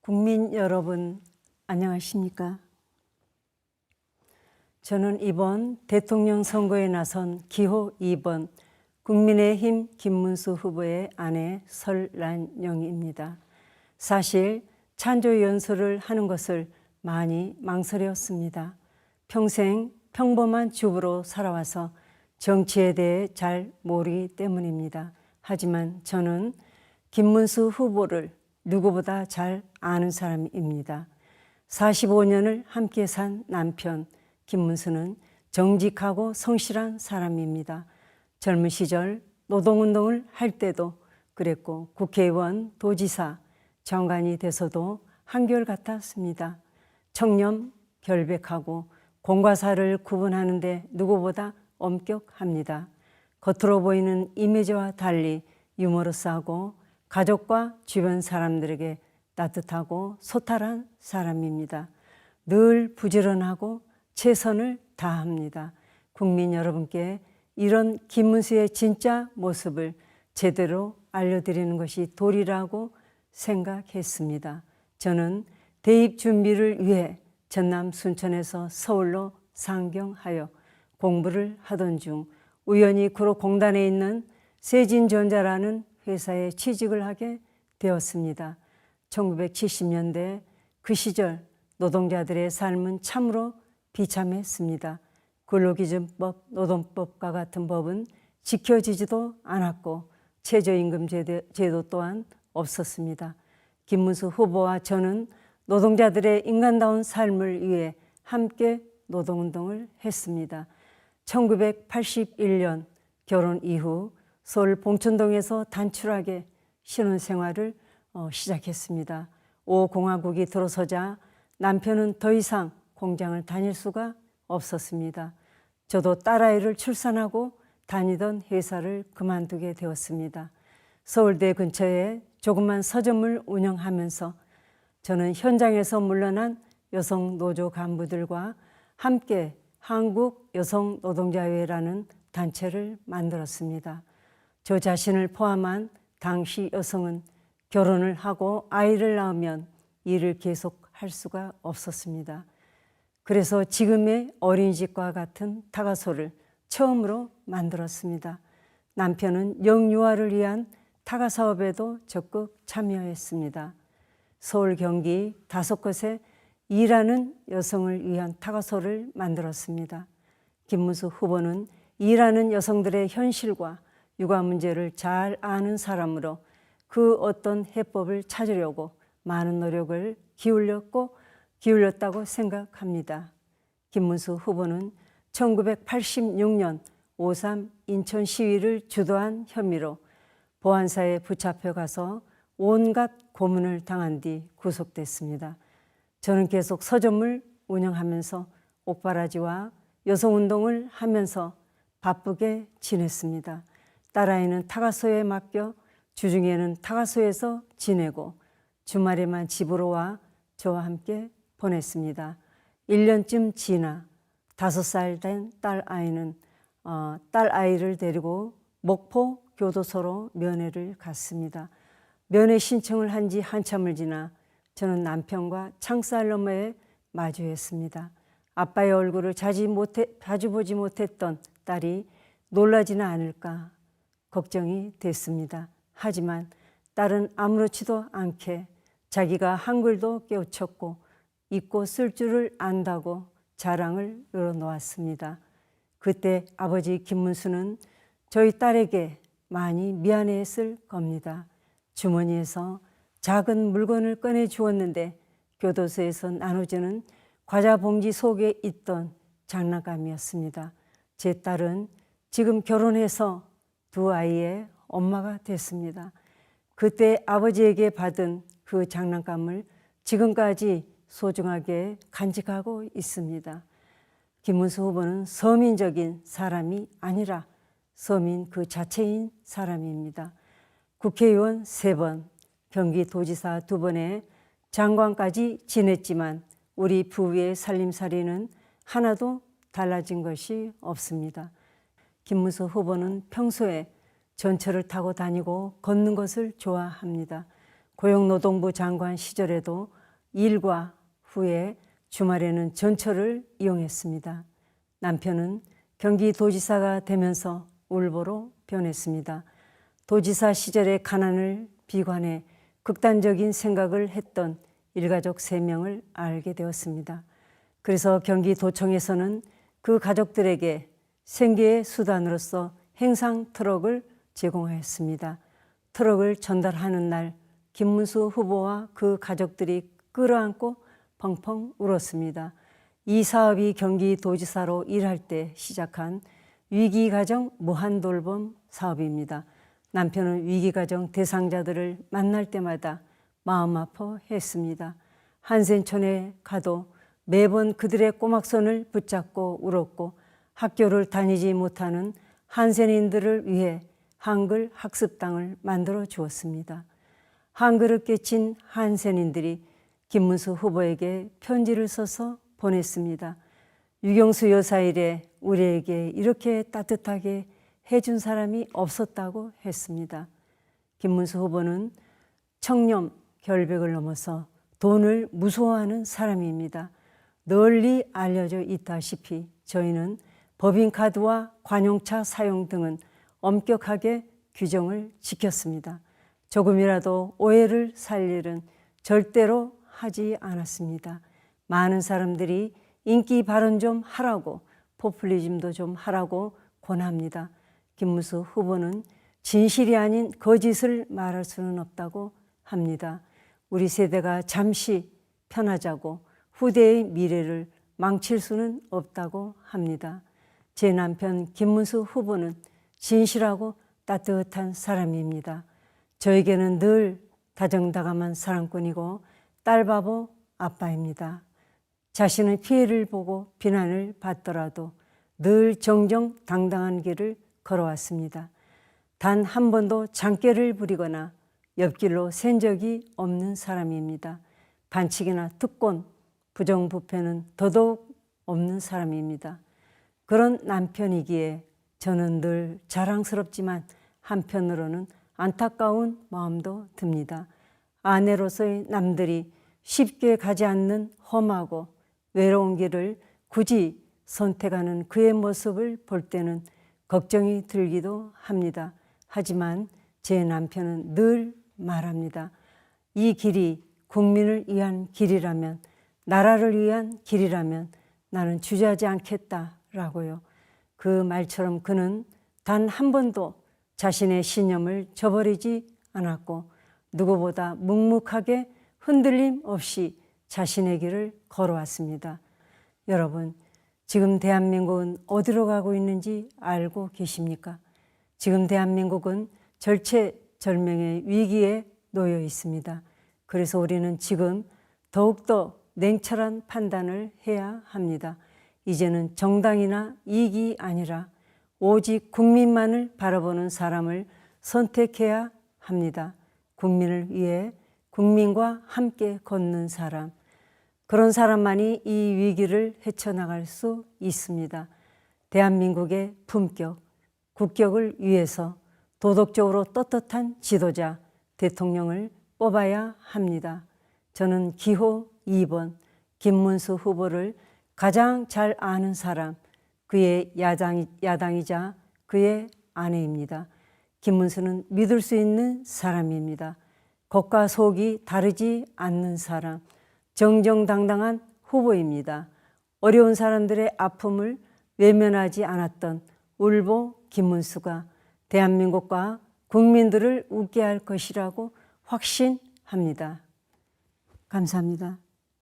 국민 여러분, 안녕하십니까? 저는 이번 대통령 선거에 나선 기호 2번 국민의힘 김문수 후보의 아내 설란영입니다. 사실 찬조 연설을 하는 것을 많이 망설였습니다. 평생 평범한 주부로 살아와서 정치에 대해 잘 모르기 때문입니다. 하지만 저는 김문수 후보를 누구보다 잘 아는 사람입니다. 45년을 함께 산 남편 김문수는 정직하고 성실한 사람입니다. 젊은 시절 노동운동을 할 때도 그랬고 국회의원, 도지사, 장관이 돼서도 한결같았습니다. 청렴, 결백하고 공과 사를 구분하는 데 누구보다 엄격합니다. 겉으로 보이는 이미지와 달리 유머러스하고 가족과 주변 사람들에게 따뜻하고 소탈한 사람입니다. 늘 부지런하고 최선을 다합니다. 국민 여러분께 이런 김문수의 진짜 모습을 제대로 알려드리는 것이 도리라고 생각했습니다. 저는 대입 준비를 위해 전남 순천에서 서울로 상경하여 공부를 하던 중 우연히 구로공단에 있는 세진전자라는 회사에 취직을 하게 되었습니다. 1970년대 그 시절 노동자들의 삶은 참으로 비참했습니다. 근로기준법, 노동법과 같은 법은 지켜지지도 않았고 최저임금 제도 또한 없었습니다. 김문수 후보와 저는 노동자들의 인간다운 삶을 위해 함께 노동운동을 했습니다. 1981년 결혼 이후 서울 봉천동에서 단출하게 신혼생활을 시작했습니다. 5공화국이 들어서자 남편은 더 이상 공장을 다닐 수가 없었습니다. 저도 딸아이를 출산하고 다니던 회사를 그만두게 되었습니다. 서울대 근처에 조그만 서점을 운영하면서 저는 현장에서 물러난 여성 노조 간부들과 함께 한국여성노동자회라는 단체를 만들었습니다. 저 자신을 포함한 당시 여성은 결혼을 하고 아이를 낳으면 일을 계속할 수가 없었습니다. 그래서 지금의 어린이집과 같은 타가소를 처음으로 만들었습니다. 남편은 영유아를 위한 타가 사업에도 적극 참여했습니다. 서울, 경기 5곳에 일하는 여성을 위한 타가소를 만들었습니다. 김문수 후보는 일하는 여성들의 현실과 육아 문제를 잘 아는 사람으로 그 어떤 해법을 찾으려고 많은 노력을 기울였다고 생각합니다. 김문수 후보는 1986년 5.3 인천 시위를 주도한 혐의로 보안사에 붙잡혀 가서 온갖 고문을 당한 뒤 구속됐습니다. 저는 계속 서점을 운영하면서 옥바라지와 여성운동을 하면서 바쁘게 지냈습니다. 딸아이는 타가소에 맡겨 주중에는 타가소에서 지내고 주말에만 집으로 와 저와 함께 보냈습니다. 1년쯤 지나 5살 된 딸아이를 데리고 목포 교도소로 면회를 갔습니다. 면회 신청을 한 지 한참을 지나 저는 남편과 창살 너머에 마주했습니다. 아빠의 얼굴을 자주 보지 못했던 딸이 놀라지는 않을까 걱정이 됐습니다. 하지만 딸은 아무렇지도 않게 자기가 한글도 깨우쳤고 읽고 쓸 줄을 안다고 자랑을 늘어놓았습니다. 그때 아버지 김문수는 저희 딸에게 많이 미안해했을 겁니다. 주머니에서 작은 물건을 꺼내 주었는데 교도소에서 나눠주는 과자 봉지 속에 있던 장난감이었습니다. 제 딸은 지금 결혼해서 2 아이의 엄마가 됐습니다. 그때 아버지에게 받은 그 장난감을 지금까지 소중하게 간직하고 있습니다. 김문수 후보는 서민적인 사람이 아니라 서민 그 자체인 사람입니다. 국회의원 3번, 경기도지사 2번에 장관까지 지냈지만 우리 부부의 살림살이는 하나도 달라진 것이 없습니다. 김문수 후보는 평소에 전철을 타고 다니고 걷는 것을 좋아합니다. 고용노동부 장관 시절에도 일과 후에 주말에는 전철을 이용했습니다. 남편은 경기도지사가 되면서 울보로 변했습니다. 도지사 시절의 가난을 비관해 극단적인 생각을 했던 일가족 3명을 알게 되었습니다. 그래서 경기도청에서는 그 가족들에게 생계의 수단으로서 행상 트럭을 제공하였습니다. 트럭을 전달하는 날 김문수 후보와 그 가족들이 끌어안고 펑펑 울었습니다. 이 사업이 경기도지사로 일할 때 시작한 위기가정 무한돌봄 사업입니다. 남편은 위기가정 대상자들을 만날 때마다 마음 아파했습니다. 한센촌에 가도 매번 그들의 꼬막손을 붙잡고 울었고 학교를 다니지 못하는 한센인들을 위해 한글 학습당을 만들어 주었습니다. 한글을 깨친 한센인들이 김문수 후보에게 편지를 써서 보냈습니다. 유경수 여사 일에 우리에게 이렇게 따뜻하게 해준 사람이 없었다고 했습니다. 김문수 후보는 청렴, 결백을 넘어서 돈을 무서워하는 사람입니다. 널리 알려져 있다시피 저희는 법인카드와 관용차 사용 등은 엄격하게 규정을 지켰습니다. 조금이라도 오해를 살 일은 절대로 하지 않았습니다. 많은 사람들이 인기 발언 좀 하라고, 포퓰리즘도 좀 하라고 권합니다. 김문수 후보는 진실이 아닌 거짓을 말할 수는 없다고 합니다. 우리 세대가 잠시 편하자고 후대의 미래를 망칠 수는 없다고 합니다. 제 남편 김문수 후보는 진실하고 따뜻한 사람입니다. 저에게는 늘 다정다감한 사랑꾼이고 딸바보 아빠입니다. 자신의 피해를 보고 비난을 받더라도 늘 정정당당한 길을 걸어왔습니다. 단 한 번도 장깨를 부리거나 옆길로 샌 적이 없는 사람입니다. 반칙이나 특권, 부정부패는 더더욱 없는 사람입니다. 그런 남편이기에 저는 늘 자랑스럽지만 한편으로는 안타까운 마음도 듭니다. 아내로서의 남들이 쉽게 가지 않는 험하고 외로운 길을 굳이 선택하는 그의 모습을 볼 때는 걱정이 들기도 합니다. 하지만 제 남편은 늘 말합니다. 이 길이 국민을 위한 길이라면, 나라를 위한 길이라면 나는 주저하지 않겠다라고요. 그 말처럼 그는 단 한 번도 자신의 신념을 저버리지 않았고 누구보다 묵묵하게 흔들림 없이 자신의 길을 걸어왔습니다. 여러분, 지금 대한민국은 어디로 가고 있는지 알고 계십니까? 지금 대한민국은 절체절명의 위기에 놓여 있습니다. 그래서 우리는 지금 더욱더 냉철한 판단을 해야 합니다. 이제는 정당이나 이익이 아니라 오직 국민만을 바라보는 사람을 선택해야 합니다. 국민을 위해 국민과 함께 걷는 사람, 그런 사람만이 이 위기를 헤쳐나갈 수 있습니다. 대한민국의 품격, 국격을 위해서 도덕적으로 떳떳한 지도자, 대통령을 뽑아야 합니다. 저는 기호 2번 김문수 후보를 가장 잘 아는 사람, 그의 야당이자 그의 아내입니다. 김문수는 믿을 수 있는 사람입니다. 겉과 속이 다르지 않는 사람, 정정당당한 후보입니다. 어려운 사람들의 아픔을 외면하지 않았던 울보 김문수가 대한민국과 국민들을 웃게 할 것이라고 확신합니다. 감사합니다.